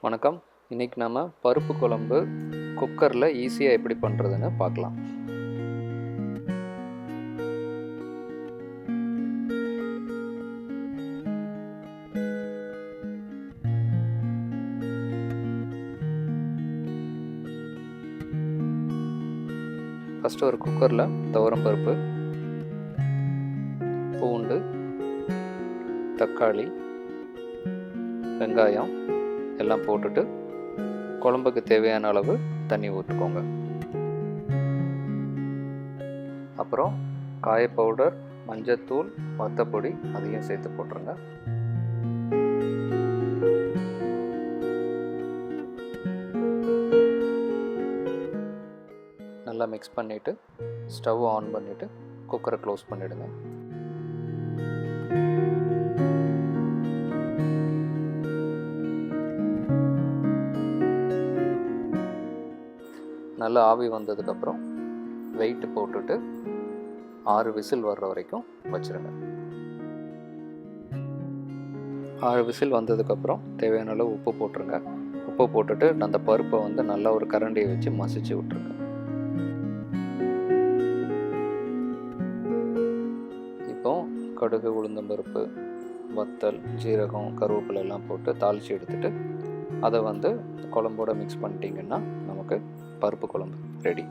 வணக்கம். இன்றைக்கி நம்ம பருப்பு குழம்பு குக்கரில் ஈஸியாக எப்படி பண்ணுறதுன்னு பார்க்கலாம். ஃபஸ்ட்டு ஒரு குக்கரில் துவரம் பருப்பு, பூண்டு, தக்காளி, வெங்காயம் எல்லாம் போட்டுட்டு குழம்புக்கு தேவையான அளவு தண்ணி ஊற்றிக்கோங்க. அப்புறம் காய பவுடர், மஞ்சத்தூள், வத்தப்பொடி அதையும் சேர்த்து போட்டுருங்க. நல்லா மிக்ஸ் பண்ணிவிட்டு ஸ்டவ் ஆன் பண்ணிவிட்டு குக்கரை க்ளோஸ் பண்ணிவிடுங்க. நல்லா ஆவி வந்ததுக்கப்புறம் வெயிட்டு போட்டுட்டு 6 விசில் வர்ற வரைக்கும் வச்சுருங்க. 6 விசில் வந்ததுக்கப்புறம் தேவையான அளவு உப்பு போட்டுருங்க. உப்பு போட்டுட்டு அந்த பருப்பை நல்லா ஒரு கரண்டியை வச்சு மசிச்சு விட்ருங்க. இப்போ கடுகு, உளுந்தம்பருப்பு, வத்தல், ஜீரகம், கருவேப்பிலை எல்லாம் போட்டு தாளித்து எடுத்துட்டு அதை குழம்போட மிக்ஸ் பண்ணிட்டீங்கன்னா நமக்கு பருப்பு குழம்பு ரெடி.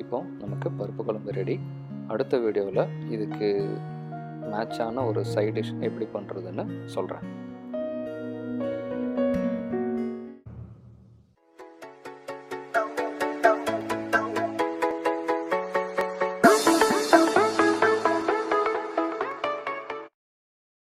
இப்போ நமக்கு பருப்பு குழம்பு ரெடி. அடுத்த வீடியோவில் இதுக்கு மேட்சான ஒரு சைட் டிஷ் எப்படி பண்ணுறதுன்னு சொல்கிறேன்.